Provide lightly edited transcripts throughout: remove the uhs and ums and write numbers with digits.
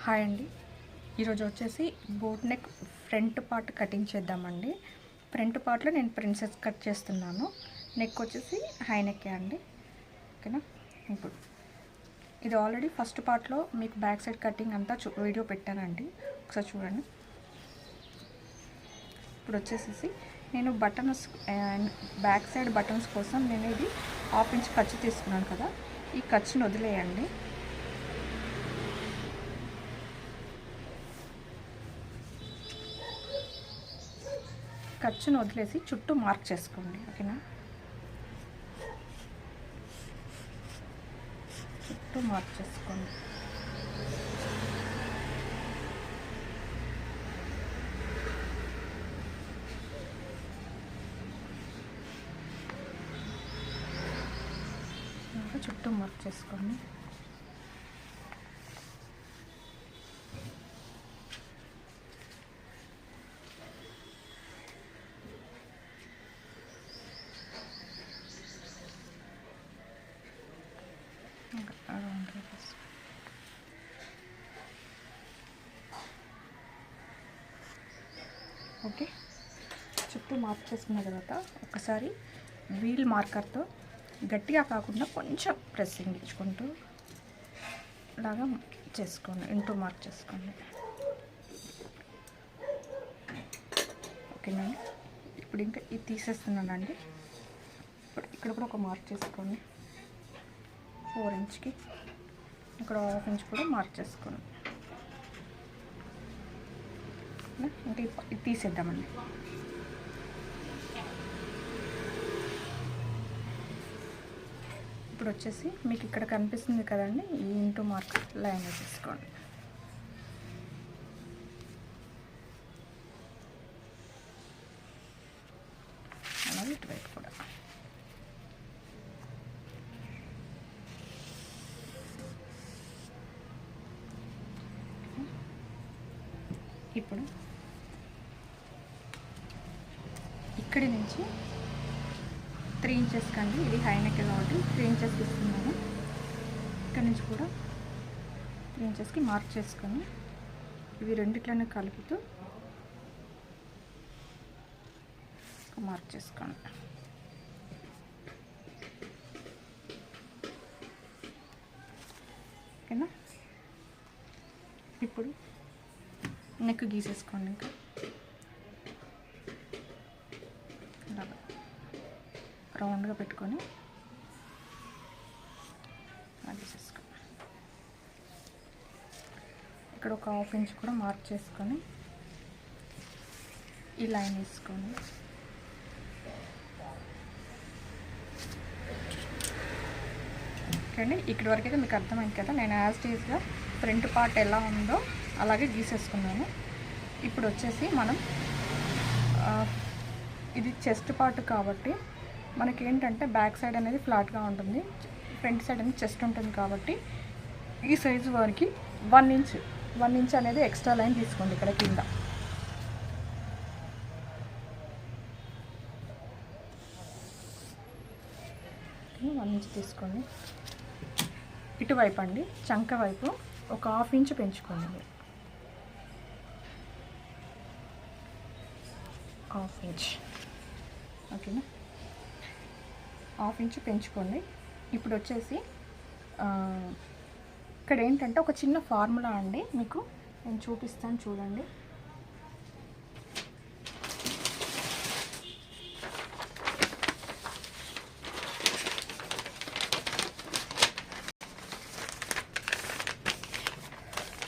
Hi అండి. ఈరోజు వచ్చేసి boat neck front part cutting చేద్దామండి. ఫ్రంట్ పార్ట్లో నేను ప్రిన్సెస్ కట్ చేస్తున్నాను. నెక్ వచ్చేసి హై నెక్ అండి. ఓకేనా. ఇప్పుడు ఇది ఆల్రెడీ ఫస్ట్ పార్ట్లో మీకు బ్యాక్ సైడ్ కటింగ్ అంతా వీడియో పెట్టానండి, ఒకసారి చూడండి. ఇప్పుడు వచ్చేసి నేను బటన్స్ బ్యాక్ సైడ్ బటన్స్ కోసం నేను ఇది 1/2 ఇంచ్ ఖర్చు తీసుకున్నాను కదా, ఈ ఖర్చుని వదిలేయండి. ఖర్చును వదిలేసి చుట్టూ మార్క్ చేసుకోండి. ఓకేనా. చుట్టూ మార్క్ చేసుకోండి. చుట్టూ మార్క్ చేసుకోండి. ఓకే, చుట్టూ మార్క్ చేసుకున్న తర్వాత ఒకసారి వీల్ మార్కర్తో గట్టిగా కాకుండా కొంచెం ప్రెస్సింగ్ ఇచ్చుకుంటూ ఇలాగా చేసుకోండి, ఇంటూ మార్క్ చేసుకోండి. ఓకేనండి. ఇప్పుడు ఇంకా ఇది తీసేస్తున్నానండి. ఇప్పుడు ఇక్కడ కూడా ఒక మార్క్ చేసుకోండి. 4 ఇంచ్కి ఇక్కడ 1/2 ఇంచ్ కూడా మార్క్ చేసుకోండి. ఇంకా ఇది తీసేద్దామండి. ఇప్పుడు వచ్చేసి మీకు ఇక్కడ కనిపిస్తుంది కదండి, ఈ ఇంటూ మార్క్ లైన్ వేసేసుకోండి. అలాగే ఇటువైపు కూడా. ఇప్పుడు ఇక్కడి నుంచి 3 ఇంచెస్ కండి, ఇది హై నెక్ కాబట్టి 3 ఇంచెస్ ఇస్తున్నాను. ఇక్కడి నుంచి కూడా 3 ఇంచెస్కి మార్క్ చేసుకొని ఇవి రెండిట్లనే కలుపుతూ మార్క్ చేసుకోండి. ఓకేనా. ఇప్పుడు నెక్ గీసేసుకోండి. ఇంకా ఇలాగా రౌండ్గా పెట్టుకొని గీసేసుకోండి. ఇక్కడ ఒక 1/2 ఇంచ్ కూడా మార్క్ చేసుకొని ఈ లైన్ వేసుకోండి. ఓకే అండి. ఇక్కడి వరకు అయితే మీకు అర్థమైంది కదా, నేను యాజ్ టీజ్గా ఫ్రంట్ పార్ట్ ఎలా ఉందో అలాగే గీసేసుకున్నాను. ఇప్పుడు వచ్చేసి మనం ఇది చెస్ట్ పార్ట్ కాబట్టి మనకి ఏంటంటే బ్యాక్ సైడ్ అనేది ఫ్లాట్గా ఉంటుంది, ఫ్రంట్ సైడ్ అనేది చెస్ట్ ఉంటుంది కాబట్టి ఈ సైజు వారికి 1 ఇంచ్ అనేది ఎక్స్ట్రా లైన్ తీసుకోండి. ఇక్కడ కింద 1 ఇంచ్ తీసుకోండి. ఇటువైపు అండి, చంక వైపు ఒక 1/2 ఇంచ్ పెంచుకోండి. 1/2 ఇంచ్. ఓకేనా. 1/2 ఇంచ్ పెంచుకోండి. ఇప్పుడు వచ్చేసి ఇక్కడ ఏంటంటే ఒక చిన్న ఫార్ములా అండి, మీకు నేను చూపిస్తాను చూడండి.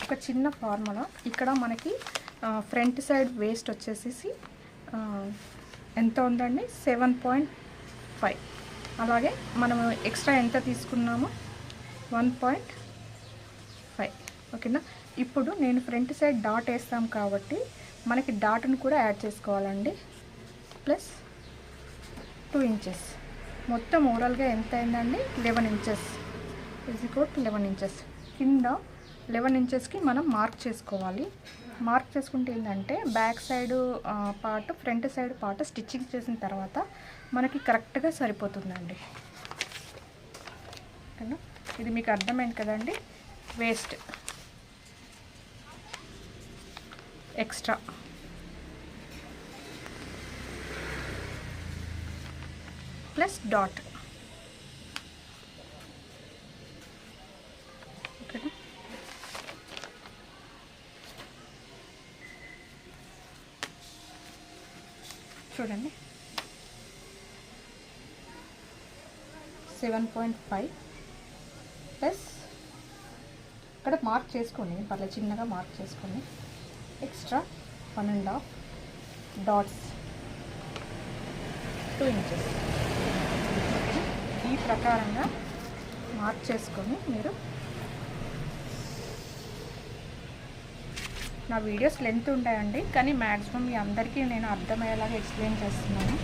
ఒక చిన్న ఫార్ములా ఇక్కడ మనకి ఫ్రంట్ సైడ్ వేస్ట్ వచ్చేసి ఎంత ఉందండి, 7.5. అలాగే మనం ఎక్స్ట్రా ఎంత తీసుకున్నామో 1.5. ఓకేనా. ఇప్పుడు నేను ఫ్రంట్ సైడ్ డాట్ వేస్తాం కాబట్టి మనకి డాట్ను కూడా యాడ్ చేసుకోవాలండి. ప్లస్ 2 ఇంచెస్ మొత్తం ఓవరాల్గా ఎంత అయిందండి, 11 ఇంచెస్ = 11 ఇంచెస్. కింద 11 ఇంచెస్కి మనం మార్క్ చేసుకోవాలి. మార్క్ చేసుకుంటే ఏంటంటే back side part front side part stitching చేసిన తర్వాత మనకి కరెక్ట్గా సరిపోతుందండి. ఓకేనా. ఇది మీకు అర్థమైంది కదండి. Waste extra plus dot. ఓకేనా? చూడండి 7.5 ప్లస్ ఇక్కడ మార్క్ చేసుకోండి, పర్లేదు చిన్నగా మార్క్ చేసుకోండి. Extra 1.5 dots 2 inches. ఈ ప్రకారంగా మార్క్ చేసుకొని మీరు నా వీడియోస్ లెంత్ ఉంటాయండి, కానీ మ్యాక్సిమం మీ అందరికీ నేను అర్థమయ్యేలాగా ఎక్స్ప్లెయిన్ చేస్తున్నాను.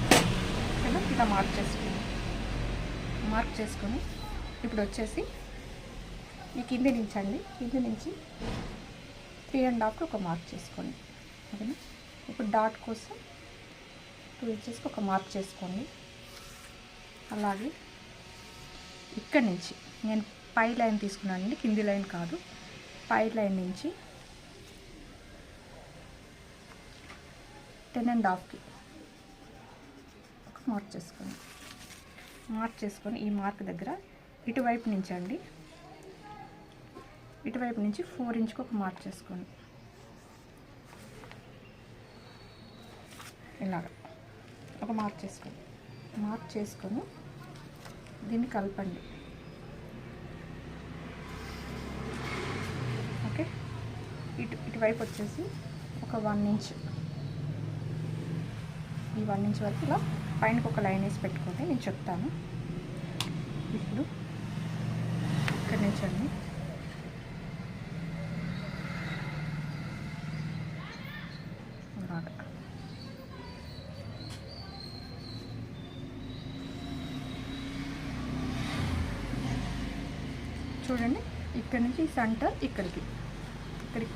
ఇలా ఇలా మార్క్ చేసుకొని ఇప్పుడు వచ్చేసి ఈ కింది నుంచి అండి, కింది నుంచి 3.5కి ఒక మార్క్ చేసుకోండి. ఓకేనా? ఇప్పుడు డాట్ కోసం 2 ఇంచెస్కి ఒక మార్క్ చేసుకోండి. అలాగే ఇక్కడ నుంచి నేను పై లైన్ తీసుకున్నానండి, కింది లైన్ కాదు. పై లైన్ నుంచి 10.5కి ఒక మార్క్ చేసుకోండి. మార్క్ చేసుకొని ఈ మార్క్ దగ్గర ఇటువైపు నుంచి అండి, ఇటువైపు నుంచి 4 ఇంచుకి ఒక మార్క్ చేసుకోండి. ఇలాగ ఒక మార్క్ చేసుకొని దీన్ని కలపండి. ఓకే, ఇటువైపు వచ్చేసి ఒక 1 ఇంచ్, ఈ 1 ఇంచ్ వరకు ఇలా పైనకి ఒక లైన్ వేసి పెట్టుకోండి, నేను చెప్తాను. ఇప్పుడు ఇక్కడ నుంచి అండి చూడండి, ఇక్కడ నుంచి ఈ సెంటర్ ఇక్కడికి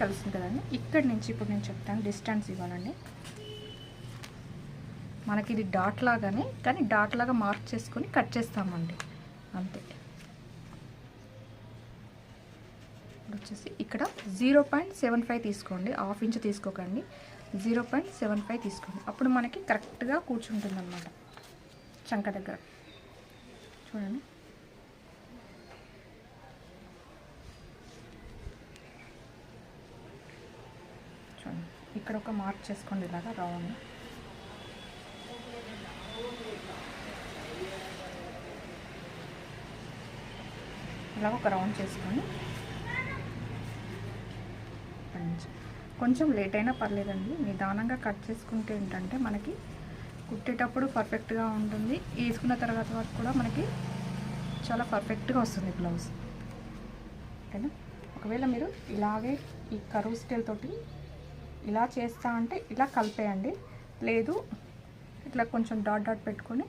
కలిసింది కదండి. ఇక్కడి నుంచి ఇప్పుడు నేను చెప్తాను డిస్టెన్స్ ఇవ్వాలండి. మనకి ఇది డాట్ లాగానే, కానీ డాట్ లాగా మార్క్ చేసుకొని కట్ చేస్తామండి, అంతే. ఇప్పుడు వచ్చేసి ఇక్కడ 0.75 తీసుకోండి, 1/2 ఇంచ్ తీసుకోకండి, 0.75 తీసుకోండి. అప్పుడు మనకి కరెక్ట్గా కూర్చుంటుంది అన్నమాట చంక దగ్గర. చూడండి, ఇక్కడ ఒక మార్క్ చేసుకోండి ఇలాగా రౌండ్. ఇలా ఒక రౌండ్ చేసుకొని కొంచెం లేట్ అయినా పర్లేదండి, నిదానంగా కట్ చేసుకుంటే ఏంటంటే మనకి కుట్టేటప్పుడు పర్ఫెక్ట్గా ఉంటుంది, వేసుకున్న తర్వాత వరకు కూడా మనకి చాలా పర్ఫెక్ట్గా వస్తుంది బ్లౌజ్. ఓకేనా? ఒకవేళ మీరు ఇలాగే ఈ కరువు స్కేల్ తోటి ఇలా చేస్తా అంటే ఇలా కలిపేయండి, లేదు ఇట్లా కొంచెం డాట్ డాట్ పెట్టుకొని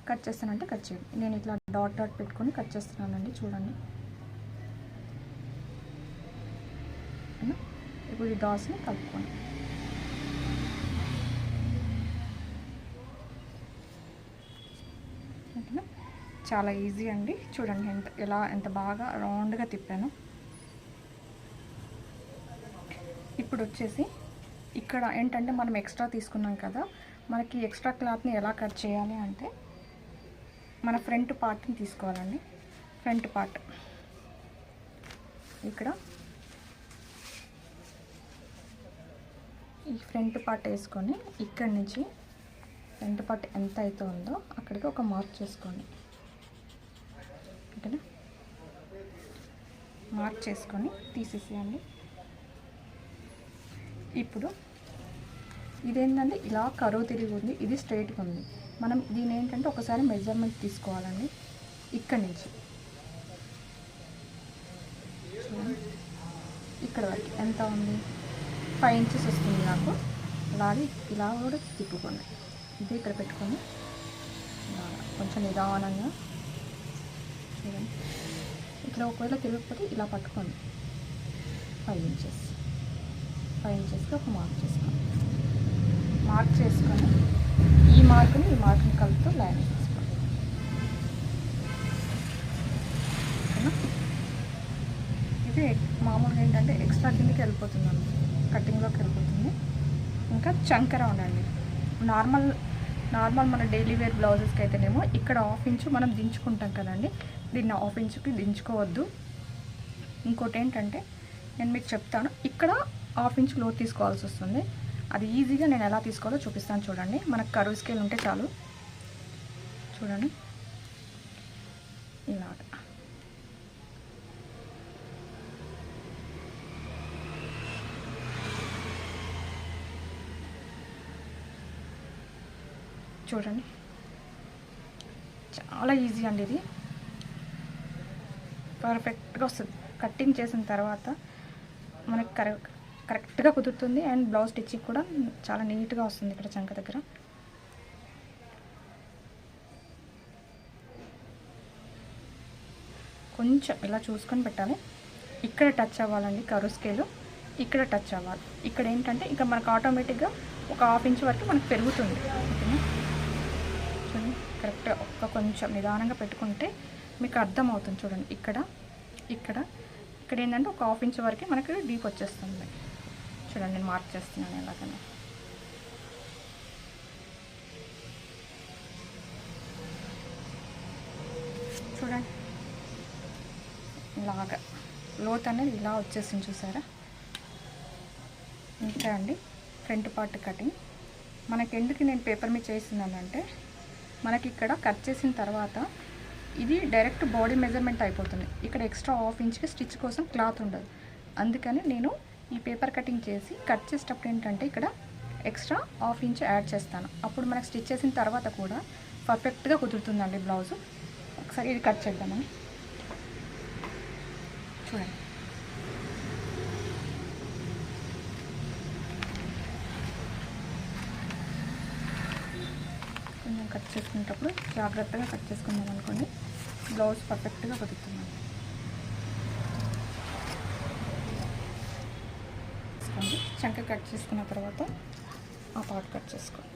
కట్ చేస్తానంటే కట్ చేయండి. నేను ఇట్లా డాట్ డాట్ పెట్టుకొని కట్ చేస్తున్నానండి, చూడండి. ఇప్పుడు ఈ డాట్స్ని కలుపుకోండి. ఓకేనా? చాలా ఈజీ అండి, చూడండి ఎంత బాగా రౌండ్గా తిప్పాను. ఇప్పుడు వచ్చేసి ఇక్కడ ఏంటంటే మనం ఎక్స్ట్రా తీసుకున్నాం కదా, మనకి ఎక్స్ట్రా క్లాత్ని ఎలా కట్ చేయాలి అంటే మన ఫ్రంట్ పార్ట్ని తీసుకోవాలండి. ఫ్రంట్ పార్ట్ ఇక్కడ ఈ ఫ్రంట్ పార్ట్ వేసుకొని ఇక్కడి నుంచి ఫ్రంట్ పార్ట్ ఎంత అయితే ఉందో అక్కడికి ఒక మార్క్ చేసుకోండి. ఓకేనా? మార్క్ చేసుకొని తీసేసేయండి. ఇప్పుడు ఇదేంటంటే ఇలా కరువు తిరిగి ఉంది, ఇది స్ట్రైట్గా ఉంది. మనం దీని ఏంటంటే ఒకసారి మెజర్మెంట్ తీసుకోవాలండి. ఇక్కడి నుంచి ఇక్కడ వరకు ఎంత ఉంది, 5 ఇంచెస్ వస్తుంది నాకు. అలాగే ఇలా కూడా తిప్పుకోండి, ఇది ఇక్కడ పెట్టుకొని కొంచెం నిదానంగా చూడండి. ఇక్కడ ఒకవేళ తిరగకపోతే ఇలా పట్టుకోండి, 5 ఇంచెస్కి ఒక మార్క్ చేసుకోండి. మార్క్ చేసుకొని ఈ మార్కుని కలుపుతూ లైన్ చేసుకోండి. ఓకేనా? ఇది మామూలుగా ఏంటంటే ఎక్స్ట్రా కిందకి వెళ్ళిపోతుంది, కటింగ్లోకి వెళ్ళిపోతుంది. ఇంకా చంక రౌండ్ అండి. నార్మల్ మన డైలీ వేర్ బ్లౌజెస్కి అయితేనేమో ఇక్కడ 1/2 ఇంచు మనం దించుకుంటాం కదండి, దీన్ని 1/2 ఇంచుకి దించుకోవద్దు. ఇంకోటి ఏంటంటే నేను మీకు చెప్తాను, ఇక్కడ 1/2 ఇంచు లోతు తీసుకోవాల్సి వస్తుంది. అది ఈజీగా నేను ఎలా తీసుకోవాలో చూపిస్తాను చూడండి. మనకు కర్వ్ స్కేల్ ఉంటే చాలు. చూడండి ఇలాగ చూడండి, చాలా ఈజీ అండి. ఇది పర్ఫెక్ట్గా వస్తుంది. కటింగ్ చేసిన తర్వాత మనకి కరెక్ట్గా కుదురుతుంది. అండ్ బ్లౌజ్ స్టిచ్చింగ్ కూడా చాలా నీట్గా వస్తుంది. ఇక్కడ చంక దగ్గర కొంచెం ఇలా చూసుకొని పెట్టాలి. ఇక్కడ టచ్ అవ్వాలండి కర్వ్ స్కేలు, ఇక్కడ టచ్ అవ్వాలి. ఇక్కడ ఏంటంటే ఇంకా మనకు ఆటోమేటిక్గా ఒక 1/2 ఇంచు వరకు మనకు పెరుగుతుంది. ఓకేనా, చూడండి కరెక్ట్గా కొంచెం నిదానంగా పెట్టుకుంటే మీకు అర్థమవుతుంది. చూడండి ఇక్కడ ఏంటంటే ఒక 1/2 ఇంచు వరకు మనకి డీప్ వచ్చేస్తుంది. చూడండి నేను మార్క్ చేస్తున్నాను ఎలాగనే. చూడండి ఇలాగా లోత్ అనేది ఇలా వచ్చేసింది చూసారా. ఇంకా అండి ఫ్రంట్ పార్ట్ కటింగ్ మనకి ఎందుకు నేను పేపర్ మీద చేస్తున్నానంటే, మనకి ఇక్కడ కట్ చేసిన తర్వాత ఇది డైరెక్ట్ బాడీ మెజర్మెంట్ అయిపోతుంది. ఇక్కడ ఎక్స్ట్రా 1/2 ఇంచ్కి స్టిచ్ కోసం క్లాత్ ఉండదు. అందుకని నేను ఈ పేపర్ కటింగ్ చేసి కట్ చేసేటప్పుడు ఏంటంటే ఇక్కడ ఎక్స్ట్రా 1/2 ఇంచ్ యాడ్ చేస్తాను. అప్పుడు మనకు స్టిచ్ చేసిన తర్వాత కూడా పర్ఫెక్ట్గా కుదురుతుందండి బ్లౌజు. ఒకసారి ఇది కట్ చేద్దామని. చూడండి కొంచెం కట్ చేసుకునేటప్పుడు జాగ్రత్తగా కట్ చేసుకుందాం అనుకోండి, బ్లౌజ్ పర్ఫెక్ట్గా కుదురుతుంది. చంక కట్ చేసుకున్న తర్వాత ఆ పార్ట్ కట్ చేసుకోండి.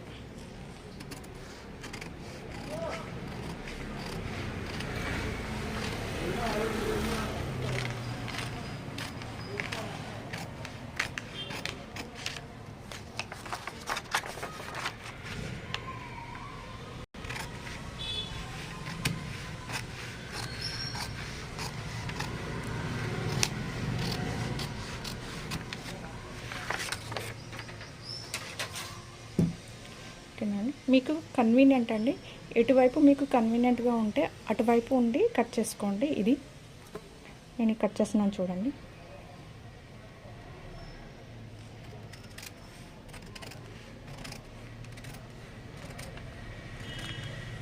మీకు కన్వీనియంట్ అండి, ఎటువైపు మీకు కన్వీనియంట్గా ఉంటే అటువైపు ఉండి కట్ చేసుకోండి. ఇది నేను కట్ చేస్తున్నాను చూడండి.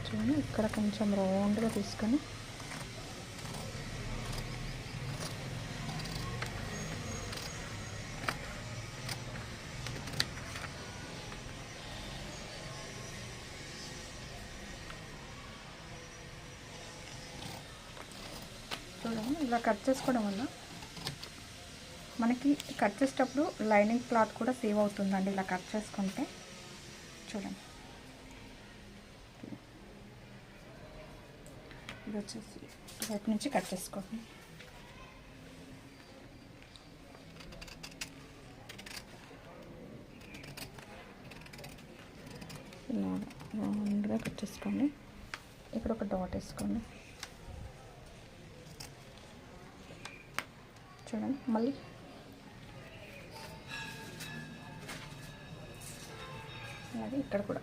చూడండి ఇక్కడ కొంచెం రౌండ్గా తీసుకొని చూడండి. ఇలా కట్ చేసుకోవడం వల్ల మనకి కట్ చేసేటప్పుడు లైనింగ్ క్లాత్ కూడా సేవ్ అవుతుందండి. ఇలా కట్ చేసుకుంటే చూడండి. ఇది వచ్చేసి వైపు నుంచి కట్ చేసుకోండి. ఇలా రౌండ్గా కట్ చేసుకోండి. ఇక్కడ ఒక డాట్ వేసుకోండి. చూడండి మళ్ళీ అలాగే ఇక్కడ కూడా